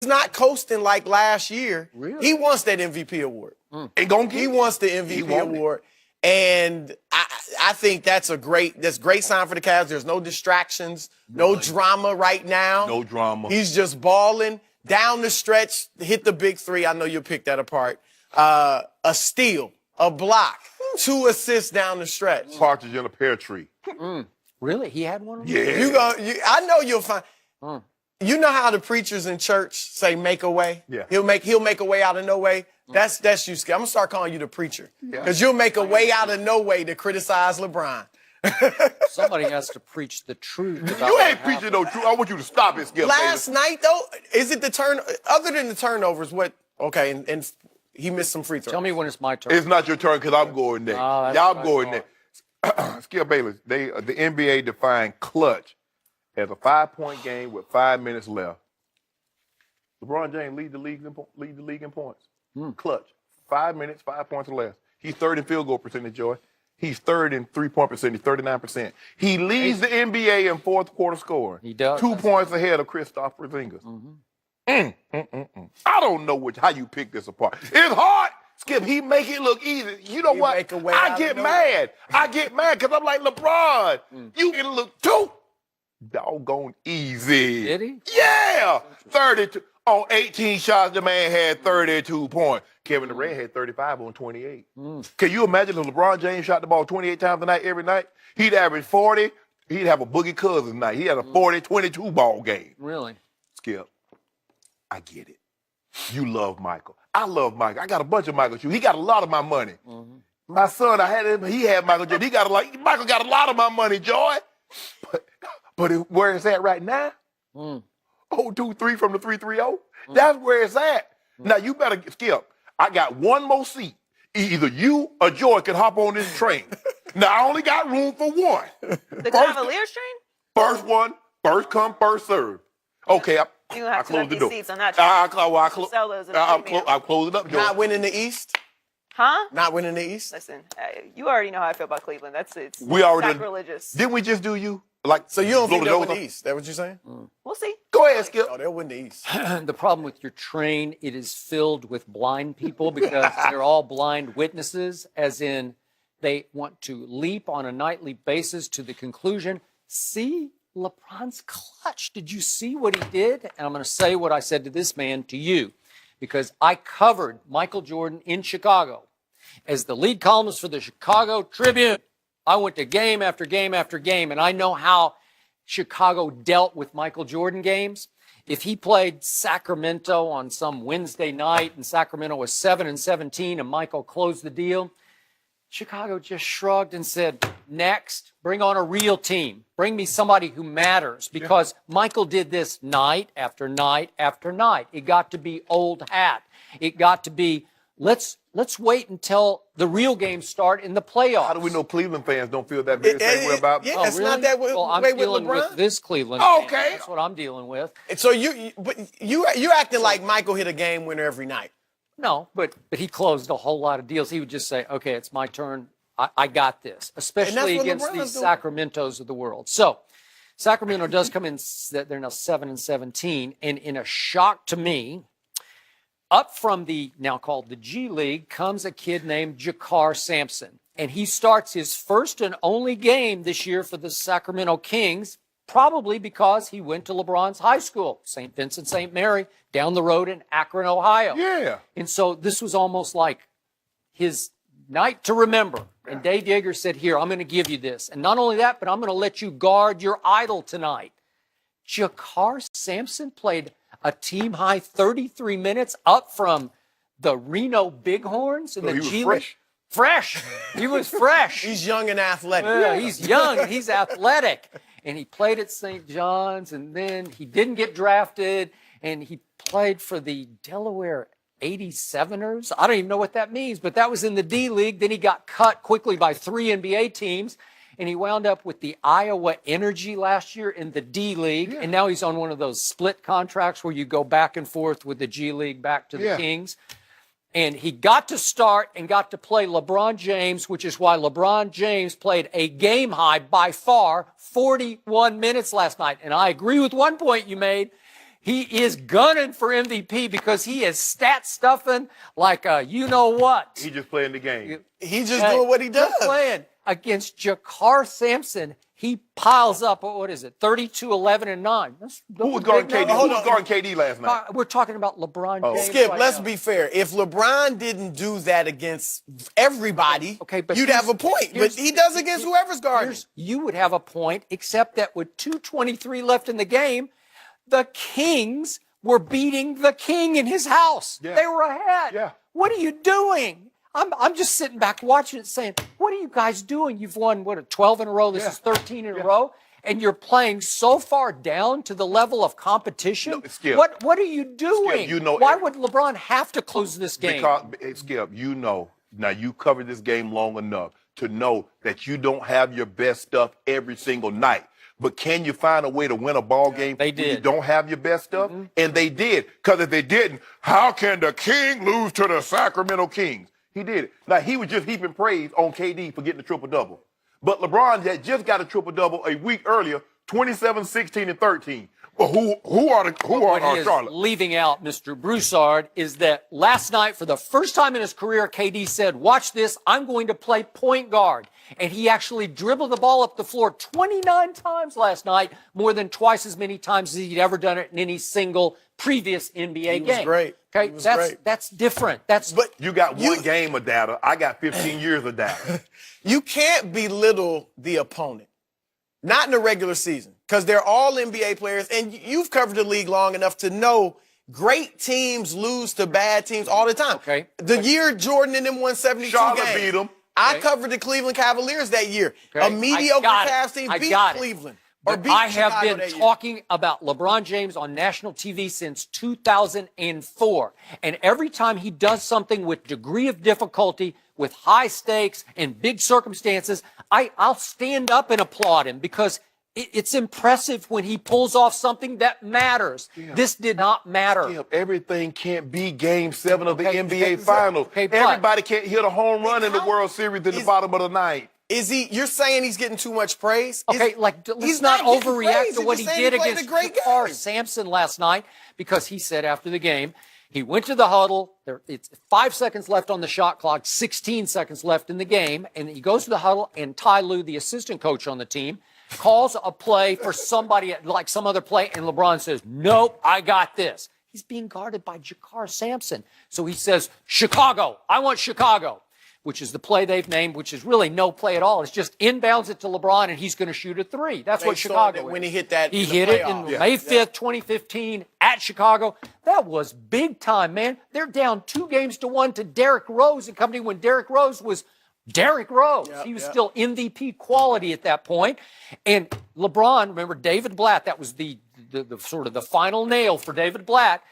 not coasting like last year. Really? He wants that MVP award. He wants the MVP award. And I think that's great sign for the Cavs. There's no distractions, no drama right now. No drama. He's just balling down the stretch, hit the big three. I know you'll pick that apart. A steal, a block, 2 assists down the stretch. Partridge in a pear tree. Really? He had one of them? Yeah. I know you'll find. You know how the preachers in church say make a way? Yeah. He'll make a way out of no way. That's you, Skip. I'm gonna start calling you the preacher. Because you'll make a way out of no way to criticize LeBron. Somebody has to preach the truth. About You ain't preaching no truth. I want you to stop it, Skip. Last night, though, is it the turn? Other than the turnovers, what? Okay, and he missed some free throws. Tell me when it's my turn. It's not your turn because I'm going there. Y'all going there. Skip Bayless, the NBA defined clutch as a 5-point game with 5 minutes left. LeBron James lead the league in points. Clutch. 5 minutes, 5 points or less. He's third in field goal percentage, Joy. He's third in three-point percentage, 39%. He leads the NBA in fourth quarter scoring. He does. 2 points ahead of Kristaps Porzingis. I don't know how you pick this apart. It's hard. Skip, he make it look easy. You know what? I get mad. I get mad because I'm like, LeBron, you can look too doggone easy. Did he? Yeah. 32. On 18 shots, the man had 32 points. Kevin Durant had 35 on 28. Can you imagine if LeBron James shot the ball 28 times a night every night? He'd average 40. He'd have a Boogie Cousins night. He had a 40-22 ball game. Really? Skip, I get it. You love Michael. I love Michael. I got a bunch of Michael shoes. He got a lot of my money. My son, I had him. He had Michael Jordan. Michael got a lot of my money, Joy. But where it's at right now, 0-2-3 from the 3-3-0. That's where it's at. Now, you better, Skip, I got one more seat. Either you or Joy can hop on this train. Now, I only got room for one. The Cavaliers train? First one, first come, first serve. Okay, You have to closed let the door. these seats on that train. Sell those at a premium. I closed it up, Joy. Not winning the East? Huh? Not winning the East? Listen, you already know how I feel about Cleveland. It's We already sacrilegious. Didn't we just do you? So you don't think they'll win blow the East? That what you're saying? We'll see. Go ahead, Skip. Oh, they'll win the East. The problem with your train, it is filled with blind people because they're all blind witnesses, as in they want to leap on a nightly basis to the conclusion, see LeBron's clutch. Did you see what he did? And I'm going to say what I said to this man to you, because I covered Michael Jordan in Chicago as the lead columnist for the Chicago Tribune. I went to game after game after game, and I know how Chicago dealt with Michael Jordan games. If he played Sacramento on some Wednesday night and Sacramento was 7-17 and Michael closed the deal, Chicago just shrugged and said, next, bring on a real team. Bring me somebody who matters, because Michael did this night after night after night. It got to be old hat. It got to be, let's wait until the real games start in the playoffs. How do we know Cleveland fans don't feel that very same way about? Yeah, it's not that way, well, I'm with dealing LeBron. with this Cleveland. Okay. Fan. That's what I'm dealing with. So you acting like Michael hit a game winner every night. No, but he closed a whole lot of deals. He would just say, okay, it's my turn. I got this, especially against these Sacramentos of the world. So Sacramento does come in, they're now 7-17, and in a shock to me, up from the now called the G League comes a kid named Jakar Sampson. And he starts his first and only game this year for the Sacramento Kings, probably because he went to LeBron's high school, St. Vincent St. Mary, down the road in Akron, Ohio. Yeah. And so this was almost like his night to remember. And Dave Yeager said, here, I'm going to give you this. And not only that, but I'm going to let you guard your idol tonight. Jakar Sampson played a team-high 33 minutes up from the Reno Bighorns in the G League. Fresh. He was fresh. He's young and athletic. Yeah, he's young and he's athletic. And he played at St. John's, and then he didn't get drafted, and he played for the Delaware 87ers. I don't even know what that means, but that was in the D League. Then he got cut quickly by 3 NBA teams, and he wound up with the Iowa Energy last year in the D League, and now he's on one of those split contracts where you go back and forth with the G League back to the Kings. And he got to start and got to play LeBron James, which is why LeBron James played a game high by far 41 minutes last night. And I agree with one point you made. He is gunning for MVP because he is stat stuffing like you know what. He just playing the game. He just doing what he does. Playing against Jakar Sampson. He piles up, what is it, 32, 11, and 9. Who was guarding KD? Who was guarding KD last night? We're talking about LeBron James. Skip, right let's now. be fair. If LeBron didn't do that against everybody, Okay, but you'd have a point. But he does against whoever's guarding. You would have a point, except that with 2:23 left in the game, the Kings were beating the king in his house. Yeah. They were ahead. Yeah. What are you doing? I'm just sitting back watching it saying, what are you guys doing? You've won, 12 in a row? This is 13 in a row? And you're playing so far down to the level of competition? No, Skip. What are you doing? Skip, you know Why would LeBron have to close this game? Because, Skip, now you covered this game long enough to know that you don't have your best stuff every single night. But can you find a way to win a ball game They when you did. don't have your best stuff? And they did. Because if they didn't, how can the King lose to the Sacramento Kings? He did it. Now, he was just heaping praise on KD for getting the triple-double. But LeBron had just got a triple-double a week earlier, 27, 16, and 13. But who are What he is Charlotte? leaving out, Mr. Broussard, is that last night, for the first time in his career, KD said, watch this, I'm going to play point guard. And he actually dribbled the ball up the floor 29 times last night, more than twice as many times as he'd ever done it in any single previous NBA game. was great. Okay, He was that's great. that's different. But You got one game of data. I got 15 years of data. You can't belittle the opponent. Not in the regular season, because they're all NBA players, and you've covered the league long enough to know great teams lose to bad teams all the time. Okay. The year Jordan and them won 72 Charlotte games. beat 'em. I Okay. covered the Cleveland Cavaliers that year. Okay. A mediocre I got it. Cavs team I beat got it. Cleveland. Or But beat I have Chicago been that year. talking about LeBron James on national TV since 2004. And every time he does something with degree of difficulty, with high stakes and big circumstances, I'll stand up and applaud him because it's impressive when he pulls off something that matters. Yeah. This did not matter. Skip, everything can't be Game 7 of the Okay. NBA Finals. Okay, but- Everybody can't hit a home run in the How- World Series in the is- bottom of the ninth. You're saying he's getting too much praise? Okay, let's he's not not getting overreact praise. to He's what just he saying did he played against a great Jakar game. Sampson last night, because he said after the game, he went to the huddle. It's 5 seconds left on the shot clock, 16 seconds left in the game, and he goes to the huddle, and Ty Lue, the assistant coach on the team, calls a play for somebody, like some other play, and LeBron says, nope, I got this. He's being guarded by Jakar Sampson. So he says, Chicago, I want Chicago, which is the play they've named, which is really no play at all. It's just inbounds it to LeBron, and he's going to shoot a three. That's what They saw Chicago that is. when he hit that He in the hit it playoffs. in Yeah. May 5th, 2015 at Chicago. That was big time, man. They're down 2-1 to Derrick Rose and company when Derrick Rose was Derrick Rose. Yep, He was yep. still MVP quality at that point. And LeBron, remember David Blatt, that was the sort of the final nail for David Blatt.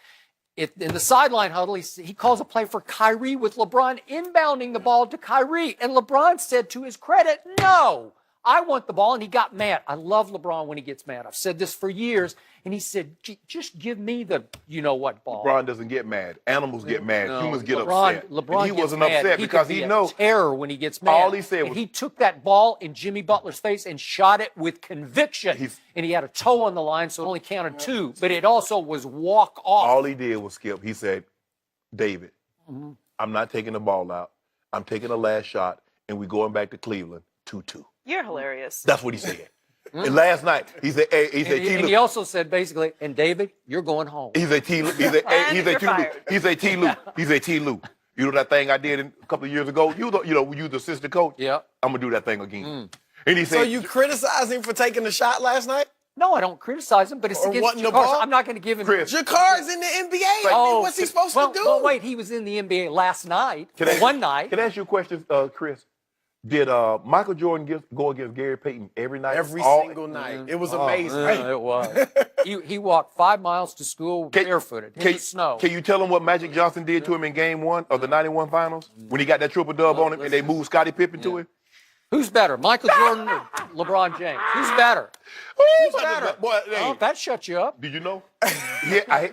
In the sideline huddle, he calls a play for Kyrie with LeBron inbounding the ball to Kyrie. And LeBron said to his credit, no, I want the ball. And he got mad. I love LeBron when he gets mad. I've said this for years. And he said, just give me the you-know-what ball. LeBron doesn't get mad. Animals get mad. No, Humans get LeBron, upset. LeBron And he gets wasn't mad. upset He because could he be a knows. terror when he gets mad. All he said And was- he took that ball in Jimmy Butler's face and shot it with conviction. And he had a toe on the line, so it only counted 2. But it also was walk off. All he did was skip. He said, David, I'm not taking the ball out. I'm taking the last shot, and we're going back to Cleveland 2-2. You're hilarious. That's what he said. And last night, he said, hey, he said, And he also said basically, and David, you're going home. He said, T. Lou. He said, hey, he And said, you're T. Lou. fired. He said, T. Lou. He said, T. Lou. You know that thing I did a couple of years ago? You the assistant coach? Yeah. I'm going to do that thing again. And he said, So you criticize him for taking the shot last night? No, I don't criticize him, but it's Or against wanting the Jakar. ball? So I'm not going to give him. Chris. Jakar's in the NBA. What's he supposed to do? Well, wait, he was in the NBA last night, Can I- one night. Can I ask you a question, Chris? Did Michael Jordan go against Gary Payton every night? Every All- single night. It was amazing. It was. he walked 5 miles to school barefooted in the snow. Can you tell him what Magic Johnson did to him in Game 1 of the '91 Finals when he got that triple dub on him and they moved Scottie Pippen to him? Who's better, Michael Jordan or LeBron James? Who's better? Who's better? Boy, hey, Oh, that shuts you up. did you know? Yeah,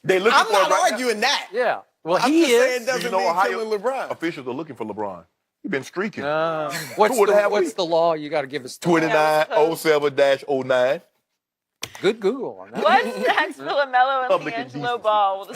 they looking I'm for not him right arguing that. Yeah. Well, I'm he just saying is. it doesn't You know mean Ohio killing LeBron. officials are looking for LeBron. He's been streaking. What's Two and a half what's weeks. the law? You got to give us. 2907-09. Good Google on that. What's next for LaMelo and Public D'Angelo indecency. Ball? Will the